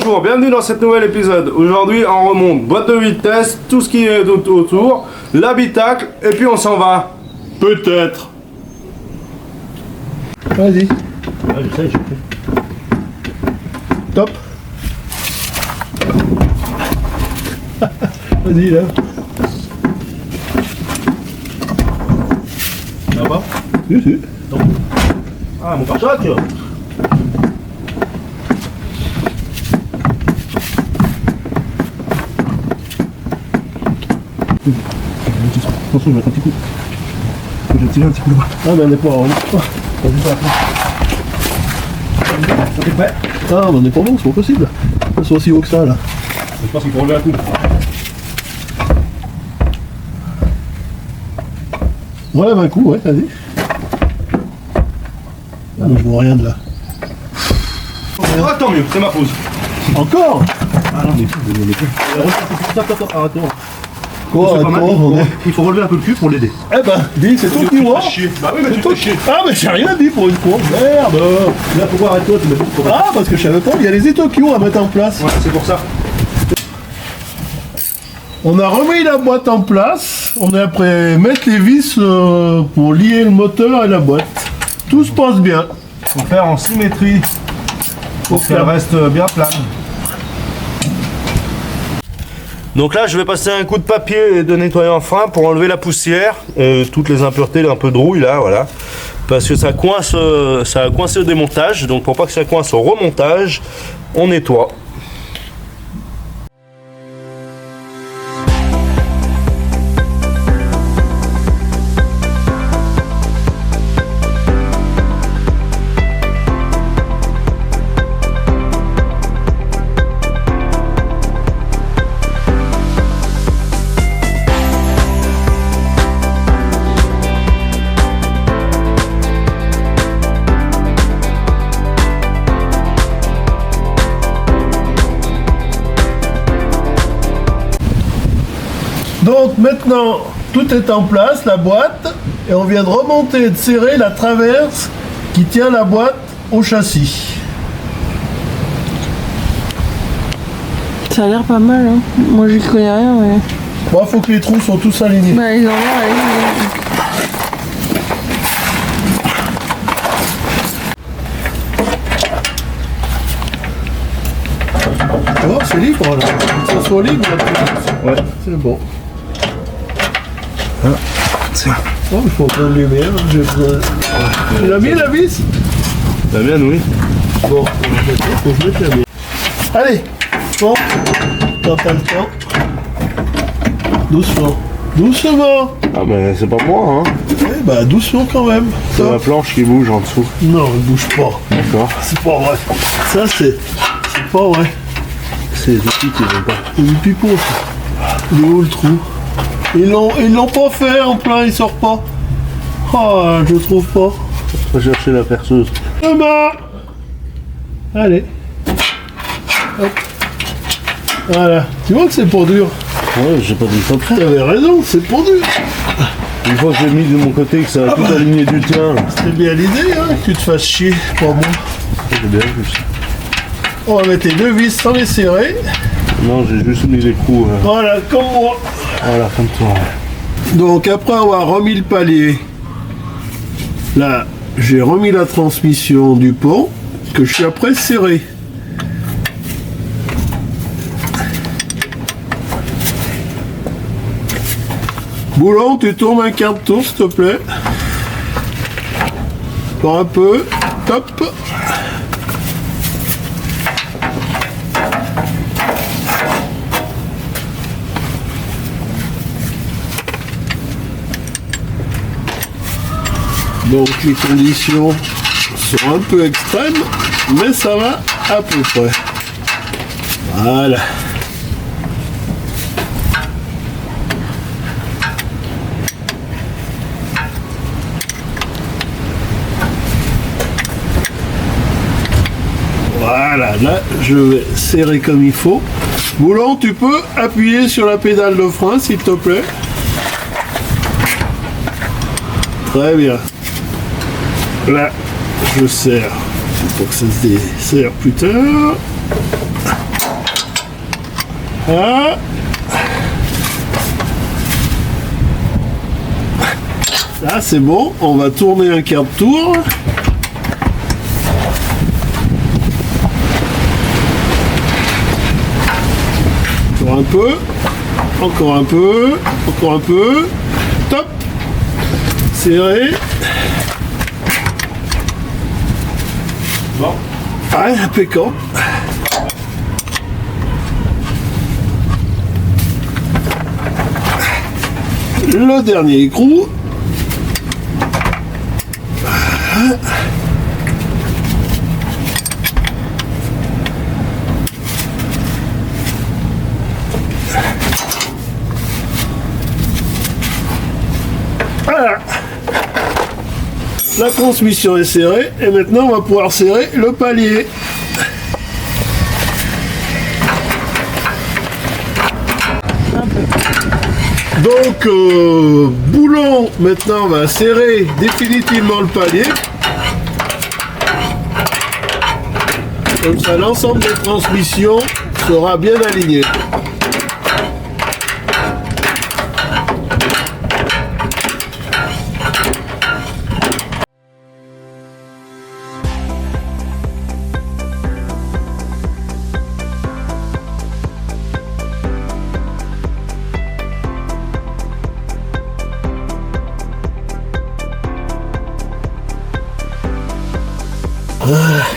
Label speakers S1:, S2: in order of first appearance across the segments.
S1: bonjour, bienvenue dans cet nouvel épisode. Aujourd'hui on remonte boîte de vitesse, tout ce qui est autour, l'habitacle et puis on s'en va. Peut-être.
S2: Vas-y.
S3: Ah, je sais,
S2: Top. Vas-y là.
S3: Ça va pas?
S2: Si, si.
S3: Ah, mon pare-choc.
S2: Attention, je vais mettre un petit coup. Je vais tirer un petit coup là-bas. Ah, ben on est pas en. Vas-y, pas la
S3: T'es prêt?
S2: Ah, ben on est pas bon, c'est pas possible. Ça soit aussi haut que ça là.
S3: Je pense qu'il faut relever un coup.
S2: Relève un coup, ouais, vas-y. Ah, mais je vois rien de là.
S1: Ah, tant mieux, c'est ma pause.
S2: Encore?
S3: Ah non, mais on est plus. Attends, arrête-toi.
S2: Quoi,
S3: C'est pas mal,
S2: attends, on est.
S3: il faut relever un peu le cul pour l'aider.
S2: Eh ben, dis, c'est toi qui vois.
S3: Bah oui, mais tu fais chier.
S2: Ah, mais j'ai rien dit pour une fois. Merde.
S3: Là, pourquoi arrête-toi, tu mets beaucoup trop.
S2: Ah, parce que je savais pas, il y a les étokios à mettre en place.
S3: Ouais, c'est pour ça.
S2: On a remis la boîte en place. On est après mettre les vis pour lier le moteur et la boîte. Tout se passe bien.
S1: Faut faire en symétrie pour qu'elle reste bien plane. Donc là, je vais passer un coup de papier et de nettoyant fin pour enlever la poussière, toutes les impuretés, un peu de rouille là, voilà. Parce que ça a coincé au démontage, donc pour pas que ça coince au remontage, on nettoie.
S2: Donc maintenant, tout est en place, la boîte, et on vient de remonter et de serrer la traverse qui tient la boîte au châssis.
S4: Ça a l'air pas mal, hein. Moi j'y connais rien, mais.
S2: Bon, faut que les trous sont tous alignés.
S4: Bah, ils ont l'air alignés.
S2: Oh, c'est libre là. Que ça soit libre. Là.
S1: Ouais.
S2: C'est bon.
S1: Tiens.
S2: Oh, il faut prendre lumière. J'ai besoin. Tu l'as mis la vis?
S1: La mienne, oui.
S2: Bon, faut que je mette la vis. Allez, bon, t'as pas le temps. Doucement. Doucement.
S1: Ah mais c'est pas moi, hein.
S2: Eh bah doucement quand même.
S1: C'est la planche qui bouge en dessous.
S2: Non, elle bouge pas.
S1: D'accord.
S2: C'est pas vrai. Ça c'est pas vrai.
S1: C'est les outils qui vont pas.
S2: C'est du pipeau ça. Il est où le trou? Ils l'ont pas fait en plein, il sort pas. Ah, je trouve pas.
S1: On va chercher la perceuse.
S2: Emma. Allez. Hop. Voilà. Tu vois que c'est pour dur.
S1: Ouais, j'ai pas dit le contraire.
S2: T'avais raison, c'est pour dur.
S1: Une fois que j'ai mis de mon côté que ça a tout aligné du tien,
S2: C'est bien l'idée, hein, que tu te fasses chier. Pas moi.
S1: c'est bien juste.
S2: On va mettre les deux vis sans les serrer.
S1: Non, j'ai juste mis les coups.
S2: Voilà, comme moi.
S1: Voilà, comme toi.
S2: Donc après avoir remis le palier, là j'ai remis la transmission du pont que je suis après serré. Boulon, tu tournes un quart de tour s'il te plaît. Encore un peu. Top. Donc les conditions sont un peu extrêmes, mais ça va à peu près. Voilà. Voilà, là je vais serrer comme il faut. Boulon, tu peux appuyer sur la pédale de frein s'il te plaît. Très bien. Là, je serre pour que ça se desserre plus tard. Ah. Là c'est bon, on va tourner un quart de tour. Encore un peu, encore un peu, encore un peu. Top. Serré.
S1: Bon.
S2: Ah, impeccable. Le dernier écrou. Voilà. La transmission est serrée et maintenant on va pouvoir serrer le palier. Donc Boulon maintenant va serrer définitivement le palier. Comme ça l'ensemble des transmissions sera bien aligné.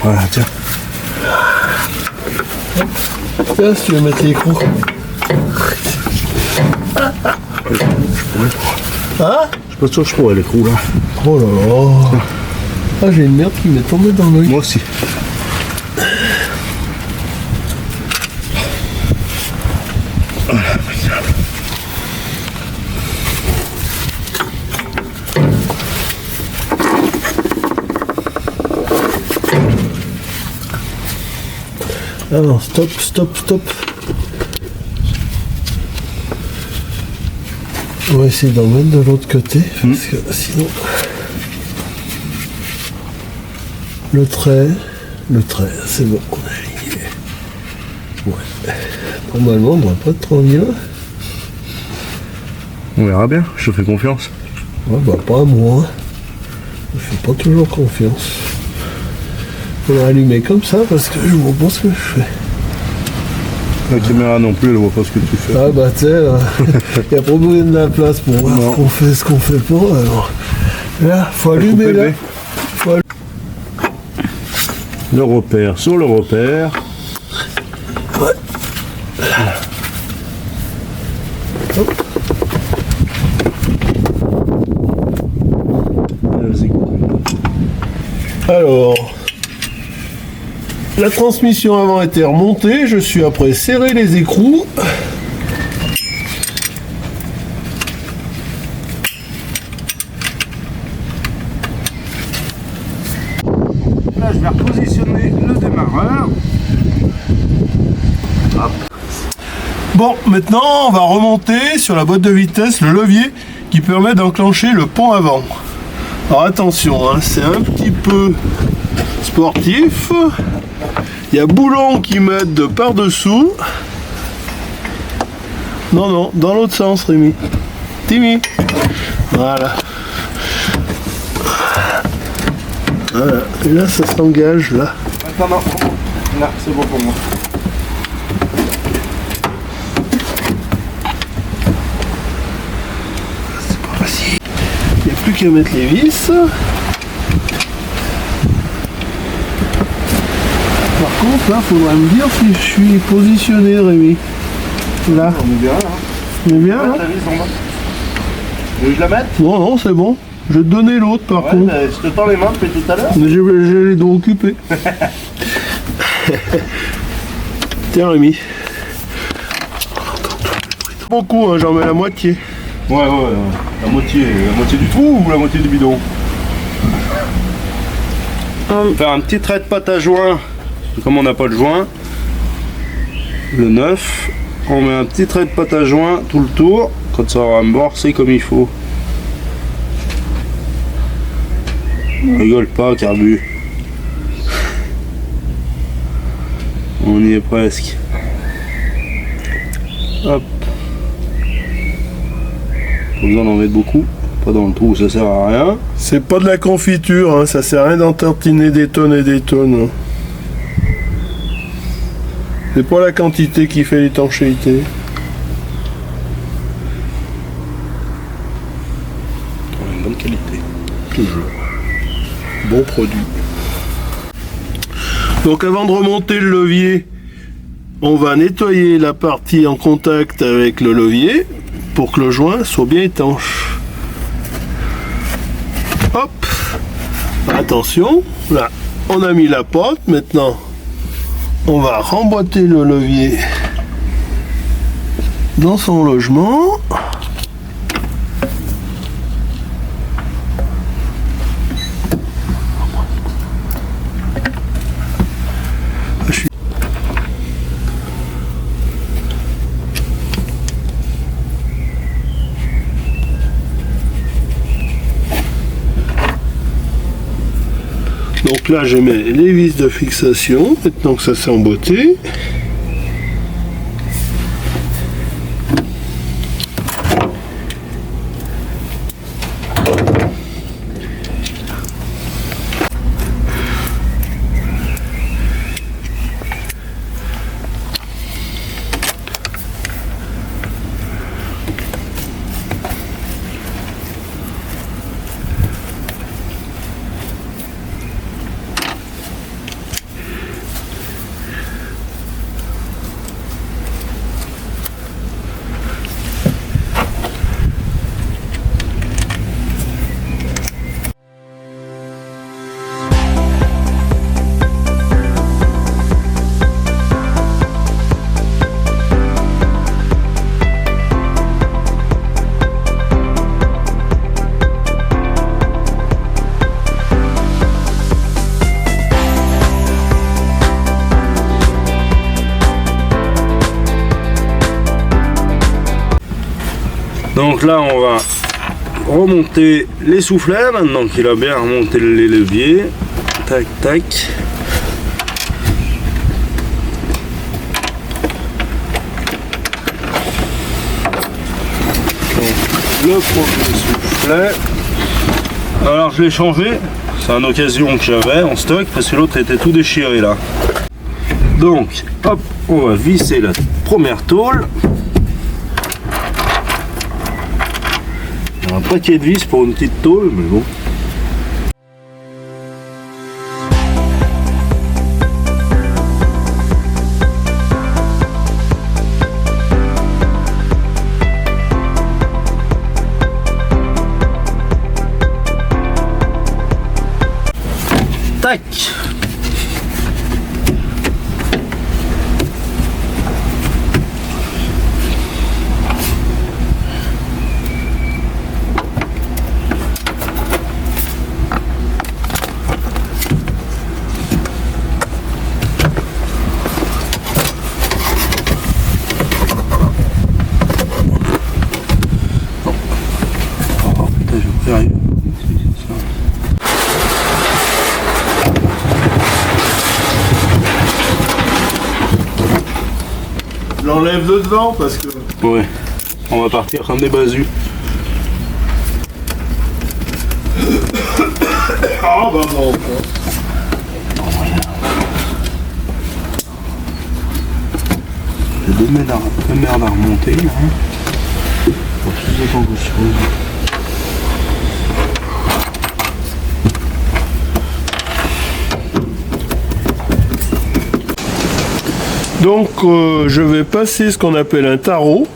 S1: Voilà, tiens.
S2: Là, si tu veux mettre l'écrou.
S1: Hein? Je suis pas sûr que je pourrais l'écrou là.
S2: Oh là là. Ah, j'ai une merde qui m'est tombée dans l'œil.
S1: Moi aussi.
S2: Ah non, stop, stop, stop. On va essayer d'en mettre de l'autre côté, parce que sinon... Le trait, c'est bon, on a aligné. Ouais. Normalement, on ne doit pas être trop bien.
S1: On verra bien, je te fais confiance.
S2: Ouais, bah pas à moi. Je fais pas toujours confiance. On va allumer comme ça parce que je vois pas ce que je fais.
S1: La caméra non plus, elle voit pas ce que tu fais.
S2: Ah bah tu sais, il n'y a pas besoin de la place pour voir ce qu'on fait pas. Alors là, faut allumer là.
S1: Le repère sur le repère.
S2: Ouais. Hop.
S1: Vas-y.
S2: Alors, la transmission avant était remontée, je suis après serré les écrous.
S1: Là, je vais repositionner le démarreur. Hop.
S2: Bon, maintenant on va remonter sur la boîte de vitesse le levier qui permet d'enclencher le pont avant. Alors attention, hein, c'est un petit peu sportif. Il y a Boulon qui m'aide de par-dessous. Non, non, dans l'autre sens, Rémi. Timmy. Voilà. Voilà. Et là, ça s'engage, là.
S1: Attends, non. Là, c'est bon pour moi.
S2: C'est pas facile. Il n'y a plus qu'à mettre les vis. Par contre, là, faudra me dire si je suis positionné, Rémi. Là.
S1: On est bien là.
S2: On est bien, là?
S1: La vis en bas. Tu veux que je la mette?
S2: Non, non, c'est bon. Je vais te donner l'autre, par
S1: Ouais,
S2: contre.
S1: je te tends les mains depuis tout à l'heure.
S2: J'ai les doigts occupés. Tiens, Rémi. Beaucoup, hein, j'en mets la moitié.
S1: Ouais, la moitié du trou ou la moitié du bidon? Faire un petit trait de pâte à joint. Comme on n'a pas de joint, le 9, on met un petit trait de pâte à joint tout le tour, quand ça aura amorcé comme il faut. Rigole pas, Carbu. On y est presque. Hop. Pas besoin d'en mettre beaucoup. Pas dans le trou, ça sert à rien.
S2: C'est pas de la confiture, hein, ça sert à rien d'entartiner des tonnes et des tonnes. C'est pas la quantité qui fait l'étanchéité.
S1: Une bonne qualité.
S2: Toujours. Bon produit. Donc avant de remonter le levier, on va nettoyer la partie en contact avec le levier pour que le joint soit bien étanche. Hop. Attention, là on a mis la pâte, maintenant on va remboîter le levier dans son logement. Donc là je mets les vis de fixation, maintenant que ça s'est emboîté.
S1: Donc là on va remonter les soufflets maintenant qu'il a bien remonté les leviers. Tac tac. Donc, le premier soufflet. Alors je l'ai changé, c'est une occasion que j'avais en stock parce que l'autre était tout déchiré là. Donc hop, on va visser la première tôle. Un paquet de vis pour une petite tôle, mais bon. Tac.
S2: J'enlève le devant parce que...
S1: Ouais, on va partir comme des basus.
S2: Ah bah bon.
S1: J'ai deux merde à remonter là. Pour tout autant que chose.
S2: Donc je vais passer ce qu'on appelle un tarot.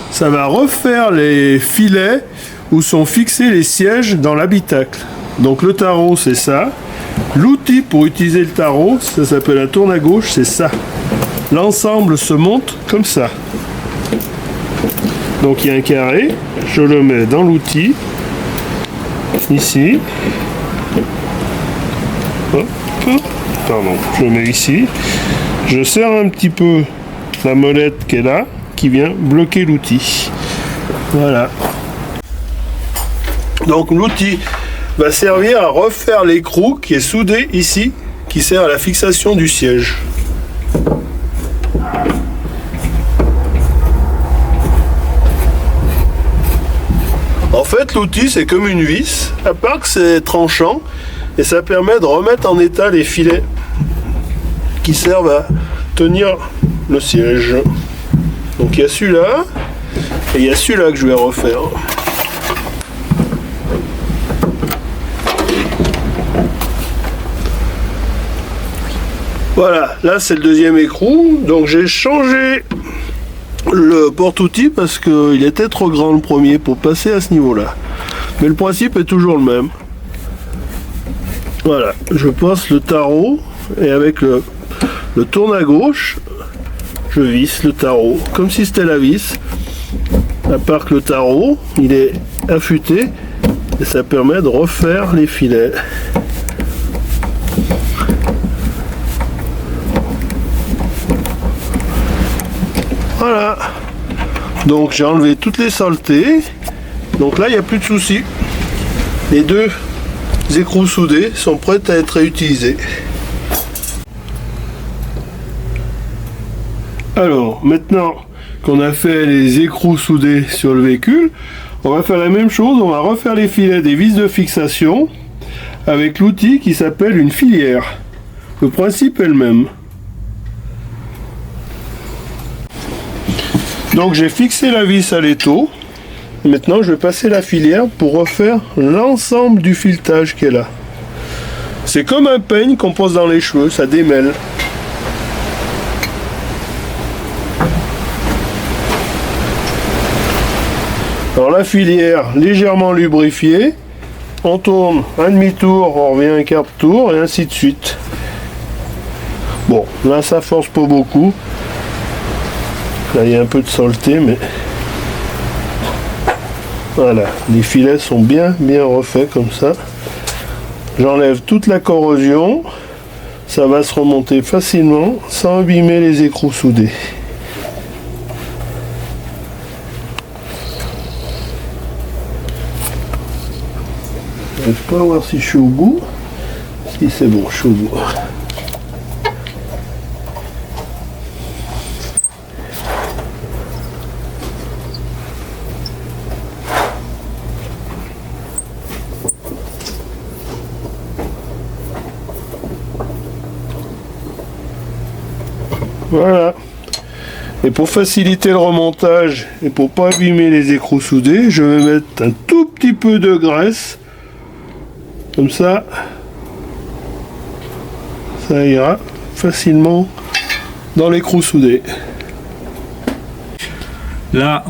S2: Ça va refaire les filets où sont fixés les sièges dans l'habitacle. Donc le tarot c'est ça. L'outil pour utiliser le tarot, ça s'appelle un tourne à gauche, c'est ça. L'ensemble se monte comme ça. Donc il y a un carré, je le mets dans l'outil, ici. Hop, pardon, je le mets ici. Je serre un petit peu la molette qui est là, qui vient bloquer l'outil. Voilà. Donc l'outil va servir à refaire l'écrou qui est soudé ici, qui sert à la fixation du siège. En fait, l'outil, c'est comme une vis, à part que c'est tranchant, et ça permet de remettre en état les filets qui servent à tenir le siège. Donc il y a celui-là, et il y a celui-là que je vais refaire. Voilà, là c'est le deuxième écrou, donc j'ai changé le porte-outil parce qu'il était trop grand le premier pour passer à ce niveau-là. Mais le principe est toujours le même. Voilà, je passe le tarot et avec le tourne à gauche, je visse le tarot comme si c'était la vis. À part que le tarot, il est affûté et ça permet de refaire les filets. Voilà, donc j'ai enlevé toutes les saletés, donc là il n'y a plus de soucis. Les deux écrous soudés sont prêts à être réutilisés. Alors maintenant qu'on a fait les écrous soudés sur le véhicule, on va faire la même chose, on va refaire les filets des vis de fixation avec l'outil qui s'appelle une filière. Le principe est le même. Donc j'ai fixé la vis à l'étau. Maintenant je vais passer la filière pour refaire l'ensemble du filetage qui est là. C'est comme un peigne qu'on pose dans les cheveux, ça démêle. Alors la filière légèrement lubrifiée, on tourne un demi-tour, on revient un quart de tour et ainsi de suite. Bon, là ça force pas beaucoup. Là il y a un peu de saleté, mais voilà, les filets sont bien refaits comme ça. J'enlève toute la corrosion, ça va se remonter facilement sans abîmer les écrous soudés. Je ne vais pas voir si je suis au bout. Si c'est bon, je suis au bout. Voilà. Et pour faciliter le remontage et pour pas abîmer les écrous soudés, je vais mettre un tout petit peu de graisse. Comme ça, ça ira facilement dans l'écrou soudé.
S1: Là,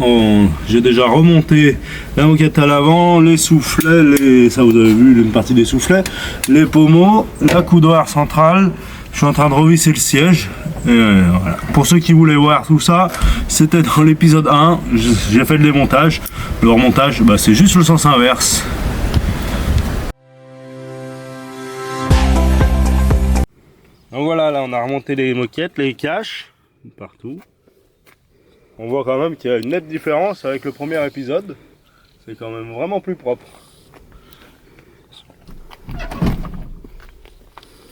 S1: j'ai déjà remonté la moquette à l'avant, les soufflets, ça vous avez vu une partie des soufflets, les pommeaux, la coudoir centrale. Je suis en train de revisser le siège. Voilà. Pour ceux qui voulaient voir tout ça, c'était dans l'épisode 1. J'ai fait le démontage. Le remontage, c'est juste le sens inverse. Donc voilà, là on a remonté les moquettes, les caches, partout. On voit quand même qu'il y a une nette différence avec le premier épisode. C'est quand même vraiment plus propre.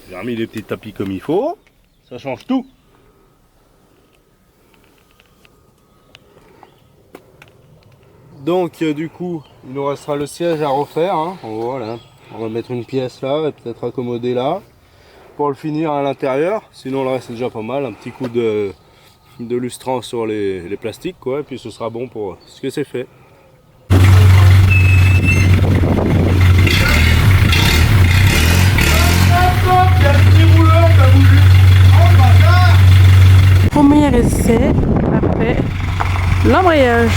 S1: J'ai remis les petits tapis comme il faut. Ça change tout. Donc du coup, il nous restera le siège à refaire. Hein. Voilà. On va mettre une pièce là et peut-être accommoder là. Pour le finir à l'intérieur. Sinon le reste est déjà pas mal. Un petit coup de lustrant sur les plastiques quoi. Et puis ce sera bon pour ce que c'est fait.
S4: Premier essai après l'embrayage.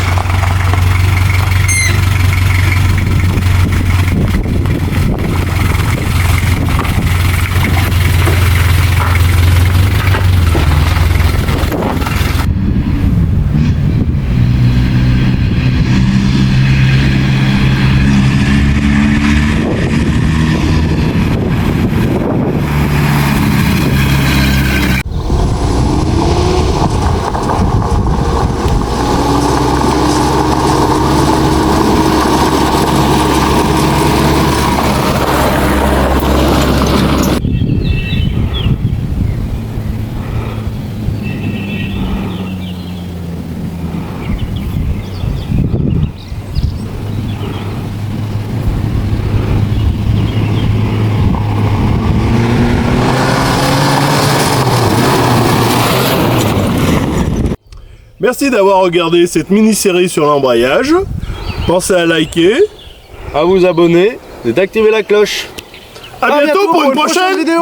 S2: Merci d'avoir regardé cette mini-série sur l'embrayage. Pensez à liker.
S1: À vous abonner et d'activer la cloche.
S2: À bientôt pour une prochaine vidéo.